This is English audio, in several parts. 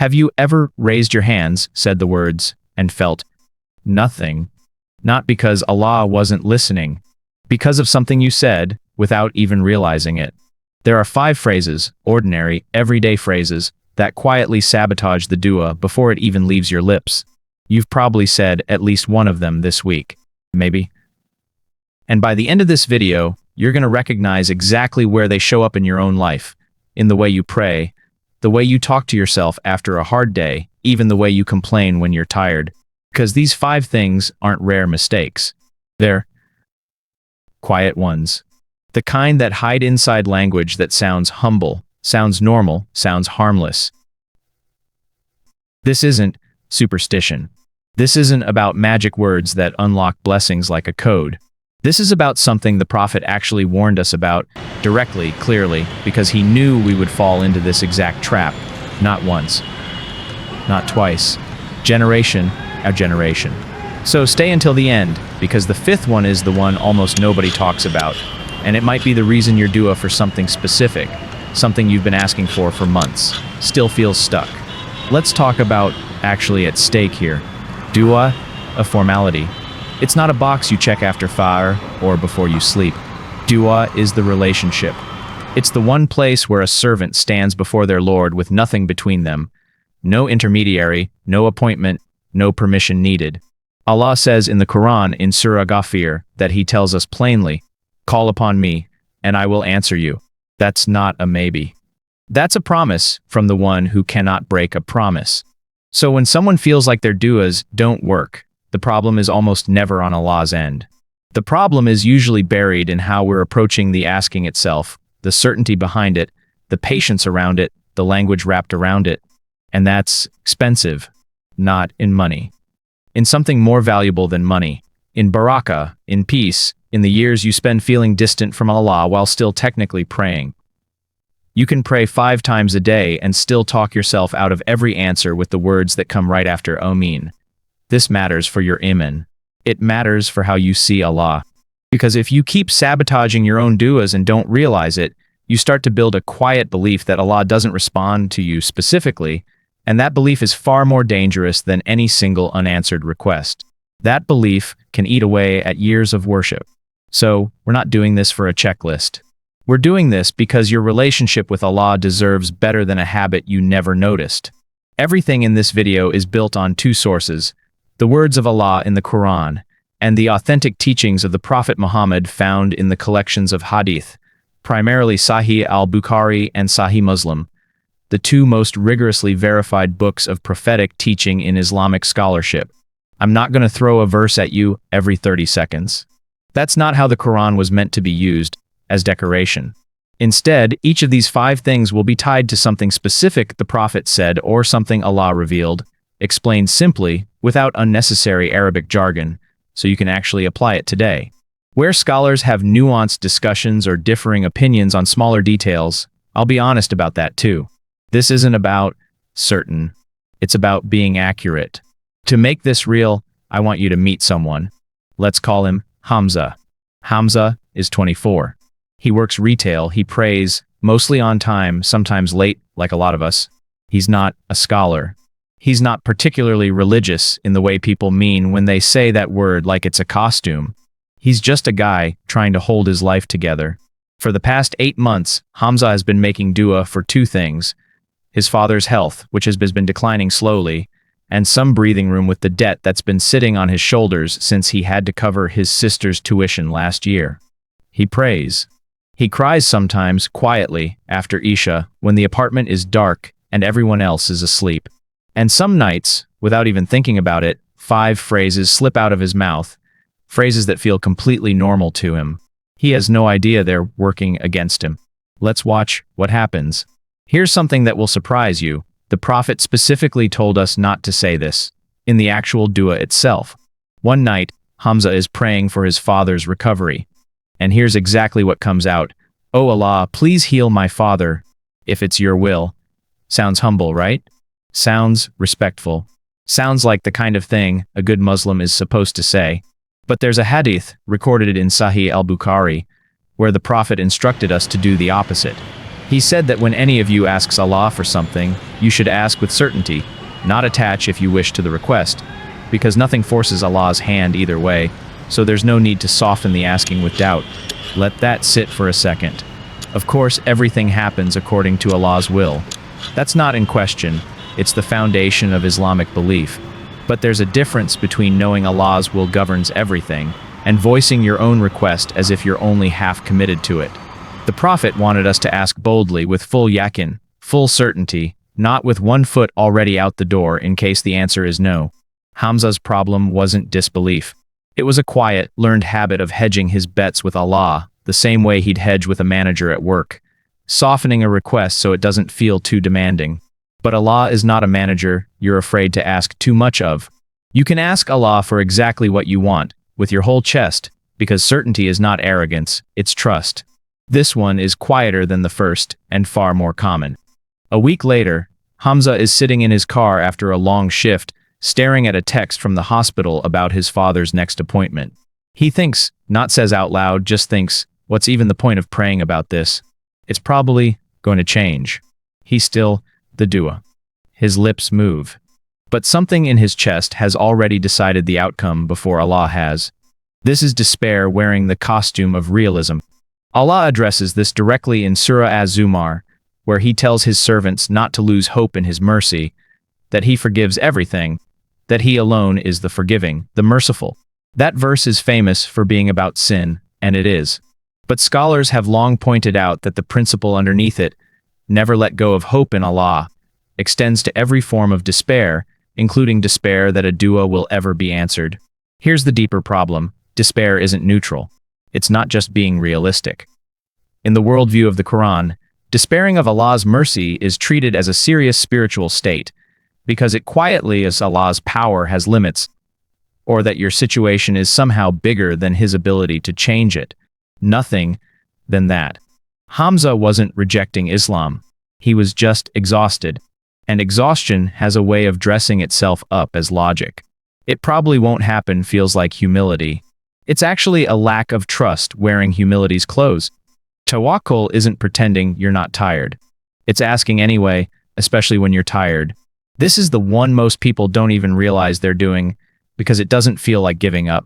Have you ever raised your hands, said the words, and felt nothing? Not because Allah wasn't listening, because of something you said without even realizing it. There are 5 phrases, ordinary, everyday phrases, that quietly sabotage the dua before it even leaves your lips. You've probably said at least one of them this week. Maybe. And by the end of this video, you're going to recognize exactly where they show up in your own life. In the way you pray, the way you talk to yourself after a hard day, even the way you complain when you're tired. Because these 5 things aren't rare mistakes. They're quiet ones. The kind that hide inside language that sounds humble, sounds normal, sounds harmless. This isn't superstition. This isn't about magic words that unlock blessings like a code. This is about something the Prophet actually warned us about, directly, clearly, because he knew we would fall into this exact trap. Not once. Not twice. Generation after generation. So stay until the end, because the 5th one is the one almost nobody talks about, and it might be the reason your dua for something specific, something you've been asking for months, still feels stuck. Let's talk about actually at stake here. Dua, a formality. It's not a box you check after fajr or before you sleep. Dua is the relationship. It's the one place where a servant stands before their Lord with nothing between them. No intermediary, no appointment, no permission needed. Allah says in the Quran in Surah Ghafir that He tells us plainly, "Call upon me, and I will answer you." That's not a maybe. That's a promise from the one who cannot break a promise. So when someone feels like their duas don't work, the problem is almost never on Allah's end. The problem is usually buried in how we're approaching the asking itself, the certainty behind it, the patience around it, the language wrapped around it. And that's expensive, not in money. In something more valuable than money. In barakah, in peace, in the years you spend feeling distant from Allah while still technically praying. You can pray 5 times a day and still talk yourself out of every answer with the words that come right after Ameen. This matters for your iman. It matters for how you see Allah. Because if you keep sabotaging your own duas and don't realize it, you start to build a quiet belief that Allah doesn't respond to you specifically, and that belief is far more dangerous than any single unanswered request. That belief can eat away at years of worship. So, we're not doing this for a checklist. We're doing this because your relationship with Allah deserves better than a habit you never noticed. Everything in this video is built on 2 sources, the words of Allah in the Quran, and the authentic teachings of the Prophet Muhammad found in the collections of hadith, primarily Sahih al-Bukhari and Sahih Muslim, the 2 most rigorously verified books of prophetic teaching in Islamic scholarship. I'm not going to throw a verse at you every 30 seconds. That's not how the Quran was meant to be used, as decoration. Instead, each of these 5 things will be tied to something specific the Prophet said or something Allah revealed, explained simply, without unnecessary Arabic jargon, so you can actually apply it today. Where scholars have nuanced discussions or differing opinions on smaller details, I'll be honest about that too. This isn't about certain. It's about being accurate. To make this real, I want you to meet someone. Let's call him Hamza. Hamza is 24. He works retail, he prays, mostly on time, sometimes late, like a lot of us. He's not a scholar. He's not particularly religious in the way people mean when they say that word like it's a costume. He's just a guy trying to hold his life together. For the past 8 months, Hamza has been making dua for 2 things. His father's health, which has been declining slowly, and some breathing room with the debt that's been sitting on his shoulders since he had to cover his sister's tuition last year. He prays. He cries sometimes, quietly, after Isha, when the apartment is dark and everyone else is asleep. And some nights, without even thinking about it, 5 phrases slip out of his mouth, phrases that feel completely normal to him. He has no idea they're working against him. Let's watch what happens. Here's something that will surprise you. The Prophet specifically told us not to say this, in the actual dua itself. One night, Hamza is praying for his father's recovery. And here's exactly what comes out. "Oh Allah, please heal my father, if it's your will." Sounds humble, right? Sounds respectful. Sounds like the kind of thing a good Muslim is supposed to say. But there's a hadith, recorded in Sahih al-Bukhari, where the Prophet instructed us to do the opposite. He said that when any of you asks Allah for something, you should ask with certainty, not attach if you wish to the request, because nothing forces Allah's hand either way, so there's no need to soften the asking with doubt. Let that sit for a second. Of course, everything happens according to Allah's will. That's not in question, it's the foundation of Islamic belief. But there's a difference between knowing Allah's will governs everything and voicing your own request as if you're only half committed to it. The Prophet wanted us to ask boldly with full yaqin, full certainty, not with one foot already out the door in case the answer is no. Hamza's problem wasn't disbelief. It was a quiet, learned habit of hedging his bets with Allah, the same way he'd hedge with a manager at work, softening a request so it doesn't feel too demanding. But Allah is not a manager you're afraid to ask too much of. You can ask Allah for exactly what you want, with your whole chest, because certainty is not arrogance, it's trust. This one is quieter than the first, and far more common. A week later, Hamza is sitting in his car after a long shift, staring at a text from the hospital about his father's next appointment. He thinks, not says out loud, just thinks, what's even the point of praying about this? It's probably going to change. He's still the dua. His lips move. But something in his chest has already decided the outcome before Allah has. This is despair wearing the costume of realism. Allah addresses this directly in Surah Az-Zumar, where he tells his servants not to lose hope in his mercy, that he forgives everything, that he alone is the forgiving, the merciful. That verse is famous for being about sin, and it is. But scholars have long pointed out that the principle underneath it, never let go of hope in Allah, extends to every form of despair, including despair that a dua will ever be answered. Here's the deeper problem. Despair isn't neutral. It's not just being realistic. In the worldview of the Quran, despairing of Allah's mercy is treated as a serious spiritual state, because it quietly as Allah's power has limits, or that your situation is somehow bigger than his ability to change it. Nothing than that. Hamza wasn't rejecting Islam. He was just exhausted. And exhaustion has a way of dressing itself up as logic. It probably won't happen feels like humility. It's actually a lack of trust wearing humility's clothes. Tawakkul isn't pretending you're not tired. It's asking anyway, especially when you're tired. This is the one most people don't even realize they're doing, because it doesn't feel like giving up.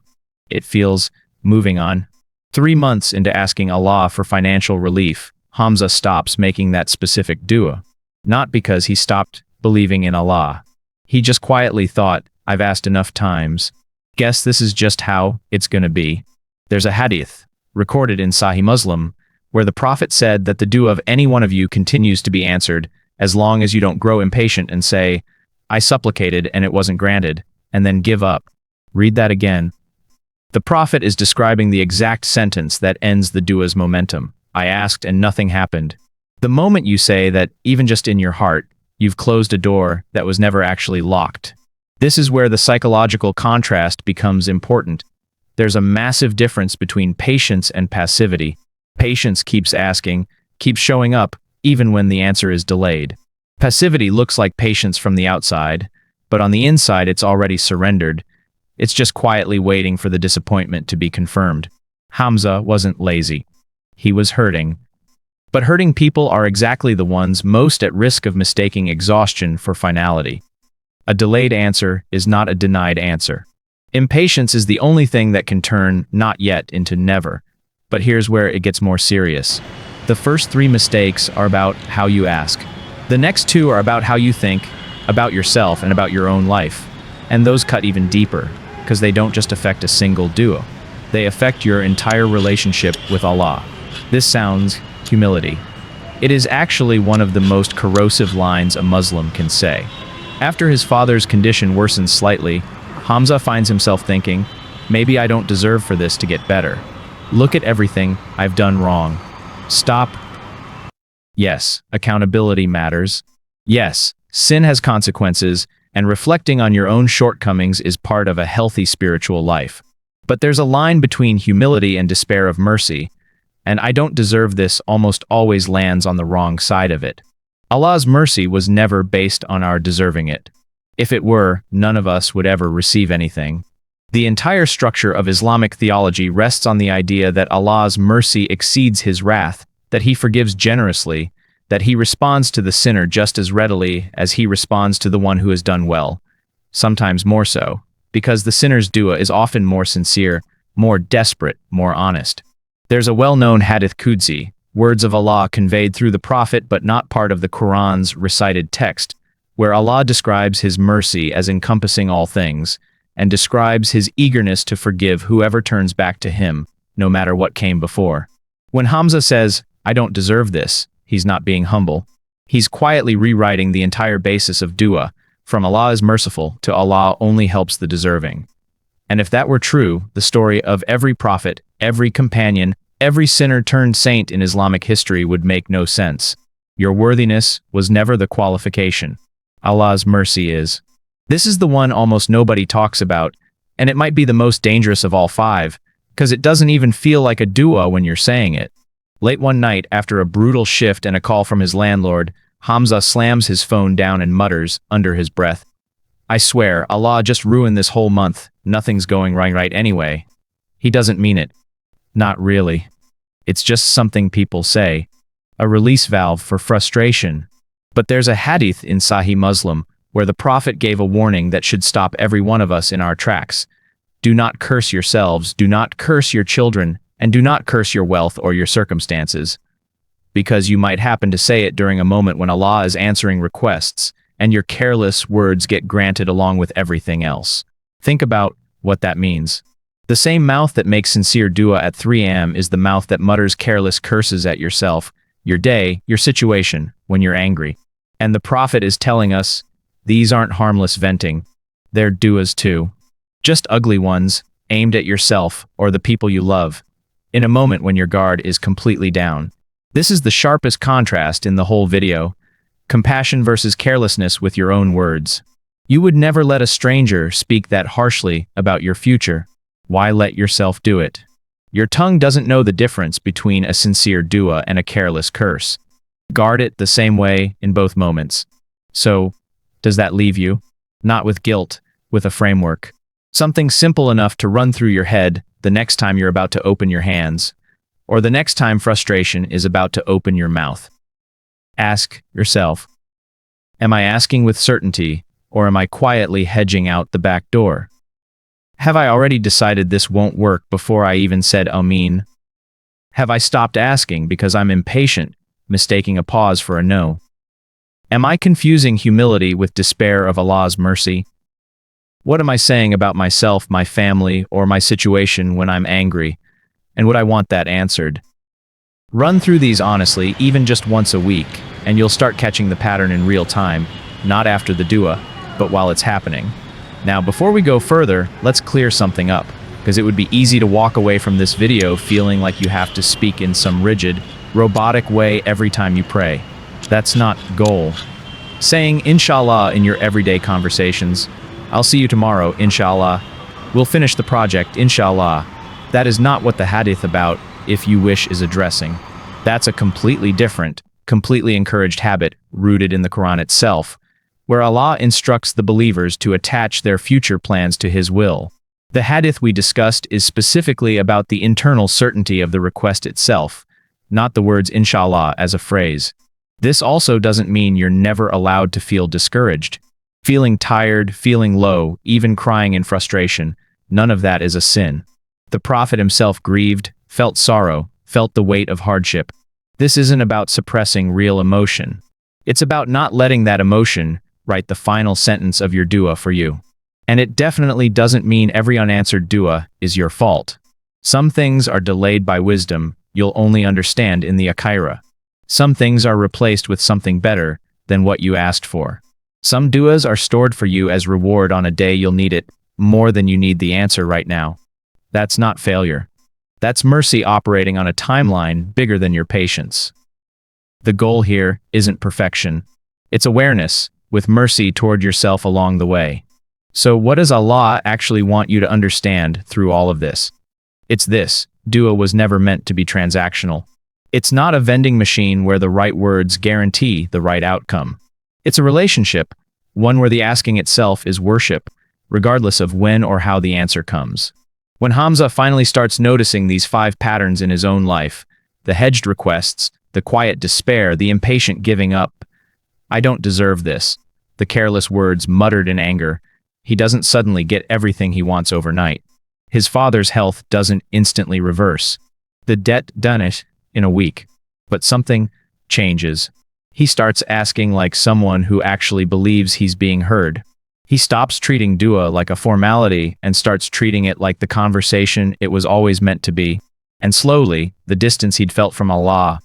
It feels moving on. 3 months into asking Allah for financial relief, Hamza stops making that specific dua. Not because he stopped believing in Allah. He just quietly thought, I've asked enough times. Guess this is just how it's gonna be. There's a hadith, recorded in Sahih Muslim, where the Prophet said that the dua of any one of you continues to be answered, as long as you don't grow impatient and say, I supplicated and it wasn't granted, and then give up. Read that again. The Prophet is describing the exact sentence that ends the dua's momentum. I asked and nothing happened. The moment you say that, even just in your heart, you've closed a door that was never actually locked. This is where the psychological contrast becomes important. There's a massive difference between patience and passivity. Patience keeps asking, keeps showing up, even when the answer is delayed. Passivity looks like patience from the outside, but on the inside it's already surrendered. It's just quietly waiting for the disappointment to be confirmed. Hamza wasn't lazy. He was hurting. But hurting people are exactly the ones most at risk of mistaking exhaustion for finality. A delayed answer is not a denied answer. Impatience is the only thing that can turn not yet into never. But here's where it gets more serious. The first 3 mistakes are about how you ask. The next 2 are about how you think, about yourself, and about your own life. And those cut even deeper, because they don't just affect a single dua. They affect your entire relationship with Allah. This sounds humility. It is actually one of the most corrosive lines a Muslim can say. After his father's condition worsens slightly, Hamza finds himself thinking, maybe I don't deserve for this to get better. Look at everything I've done wrong. Stop. Yes, accountability matters. Yes, sin has consequences, and reflecting on your own shortcomings is part of a healthy spiritual life. But there's a line between humility and despair of mercy, and I don't deserve this almost always lands on the wrong side of it. Allah's mercy was never based on our deserving it. If it were, none of us would ever receive anything. The entire structure of Islamic theology rests on the idea that Allah's mercy exceeds his wrath, that he forgives generously, that he responds to the sinner just as readily as he responds to the one who has done well, sometimes more so, because the sinner's dua is often more sincere, more desperate, more honest. There's a well-known hadith Qudsi, words of Allah conveyed through the Prophet but not part of the Quran's recited text, where Allah describes His mercy as encompassing all things, and describes His eagerness to forgive whoever turns back to Him, no matter what came before. When Hamza says, "I don't deserve this," he's not being humble. He's quietly rewriting the entire basis of dua, from Allah is merciful to Allah only helps the deserving. And if that were true, the story of every prophet, every companion, every sinner turned saint in Islamic history would make no sense. Your worthiness was never the qualification. Allah's mercy is. This is the one almost nobody talks about, and it might be the most dangerous of all five, because it doesn't even feel like a dua when you're saying it. Late one night, after a brutal shift and a call from his landlord, Hamza slams his phone down and mutters, under his breath, "I swear, Allah just ruined this whole month. Nothing's going right anyway." He doesn't mean it. Not really. It's just something people say. A release valve for frustration. But there's a hadith in Sahih Muslim where the Prophet gave a warning that should stop every one of us in our tracks. Do not curse yourselves, do not curse your children, and do not curse your wealth or your circumstances. Because you might happen to say it during a moment when Allah is answering requests, and your careless words get granted along with everything else. Think about what that means. The same mouth that makes sincere dua at 3 a.m. is the mouth that mutters careless curses at yourself, your day, your situation, when you're angry. And the Prophet is telling us, these aren't harmless venting. They're duas too. Just ugly ones, aimed at yourself or the people you love, in a moment when your guard is completely down. This is the sharpest contrast in the whole video. Compassion versus carelessness with your own words. You would never let a stranger speak that harshly about your future. Why let yourself do it? Your tongue doesn't know the difference between a sincere dua and a careless curse. Guard it the same way in both moments. So, does that leave you? Not with guilt, with a framework. Something simple enough to run through your head the next time you're about to open your hands, or the next time frustration is about to open your mouth. Ask yourself, am I asking with certainty, or am I quietly hedging out the back door? Have I already decided this won't work before I even said Amin? Have I stopped asking because I'm impatient, mistaking a pause for a no? Am I confusing humility with despair of Allah's mercy? What am I saying about myself, my family, or my situation when I'm angry, and would I want that answered? Run through these honestly, even just once a week, and you'll start catching the pattern in real time, not after the dua, but while it's happening. Now, before we go further, let's clear something up, because it would be easy to walk away from this video feeling like you have to speak in some rigid, robotic way every time you pray. That's not the goal. Saying inshallah in your everyday conversations, I'll see you tomorrow, inshallah. We'll finish the project, inshallah. That is not what the hadith about, if you wish, is addressing. That's a completely different, completely encouraged habit rooted in the Quran itself, where Allah instructs the believers to attach their future plans to His will. The hadith we discussed is specifically about the internal certainty of the request itself, not the words inshallah as a phrase. This also doesn't mean you're never allowed to feel discouraged. Feeling tired, feeling low, even crying in frustration, none of that is a sin. The Prophet himself grieved, felt sorrow, felt the weight of hardship. This isn't about suppressing real emotion. It's about not letting that emotion write the final sentence of your dua for you. And it definitely doesn't mean every unanswered dua is your fault. Some things are delayed by wisdom you'll only understand in the akhirah. Some things are replaced with something better than what you asked for. Some duas are stored for you as reward on a day you'll need it more than you need the answer right now. That's not failure. That's mercy operating on a timeline bigger than your patience. The goal here isn't perfection. It's awareness, with mercy toward yourself along the way. So what does Allah actually want you to understand through all of this? It's this: dua was never meant to be transactional. It's not a vending machine where the right words guarantee the right outcome. It's a relationship, one where the asking itself is worship, regardless of when or how the answer comes. When Hamza finally starts noticing these 5 patterns in his own life, the hedged requests, the quiet despair, the impatient giving up. I don't deserve this. The careless words muttered in anger. He doesn't suddenly get everything he wants overnight. His father's health doesn't instantly reverse. The debt done it in a week. But something changes. He starts asking like someone who actually believes he's being heard. He stops treating dua like a formality and starts treating it like the conversation it was always meant to be. And slowly, the distance he'd felt from Allah,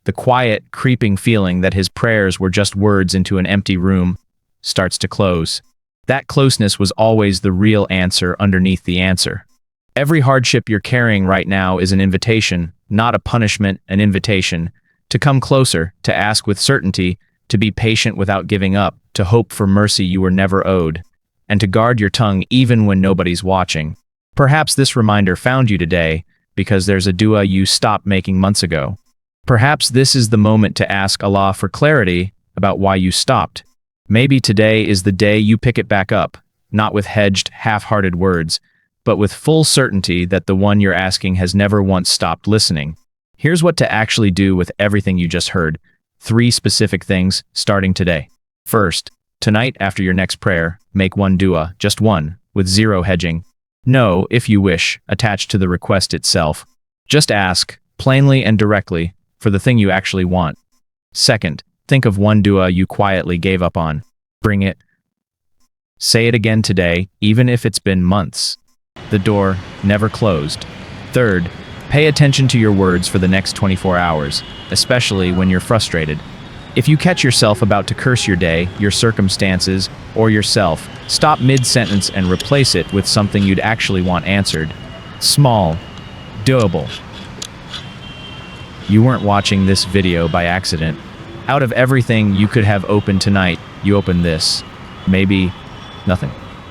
the quiet, creeping feeling that his prayers were just words into an empty room, starts to close. That closeness was always the real answer underneath the answer. Every hardship you're carrying right now is an invitation, not a punishment, an invitation, to come closer, to ask with certainty, to be patient without giving up, to hope for mercy you were never owed, and to guard your tongue even when nobody's watching. Perhaps this reminder found you today because there's a dua you stopped making months ago. Perhaps this is the moment to ask Allah for clarity about why you stopped. Maybe today is the day you pick it back up, not with hedged, half-hearted words, but with full certainty that the one you're asking has never once stopped listening. Here's what to actually do with everything you just heard. 3 specific things, starting today. First, tonight after your next prayer, make one dua, just one, with 0 hedging. No, if you wish, attached to the request itself. Just ask, plainly and directly, for the thing you actually want. Second, think of one dua you quietly gave up on. Bring it. Say it again today, even if it's been months. The door never closed. Third, pay attention to your words for the next 24 hours, especially when you're frustrated. If you catch yourself about to curse your day, your circumstances, or yourself, stop mid-sentence and replace it with something you'd actually want answered. Small. Doable. You weren't watching this video by accident. Out of everything you could have opened tonight, you opened this. Maybe nothing.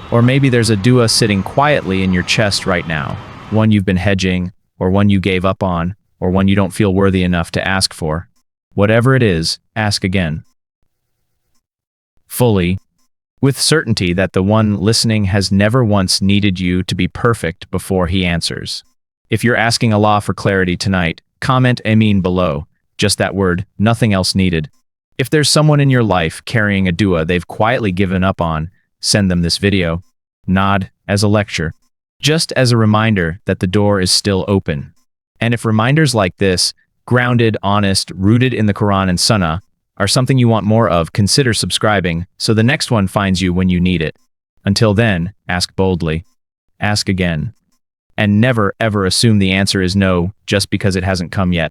Or maybe there's a dua sitting quietly in your chest right now, one you've been hedging, or one you gave up on, or one you don't feel worthy enough to ask for. Whatever it is, ask again. Fully, with certainty that the one listening has never once needed you to be perfect before he answers. If you're asking Allah for clarity tonight, comment Ameen below, just that word, nothing else needed. If there's someone in your life carrying a dua they've quietly given up on, send them this video. Nod as a lecture. Just as a reminder that the door is still open. And if reminders like this, grounded, honest, rooted in the Quran and Sunnah, are something you want more of, consider subscribing so the next one finds you when you need it. Until then, ask boldly. Ask again. And never ever assume the answer is no just because it hasn't come yet.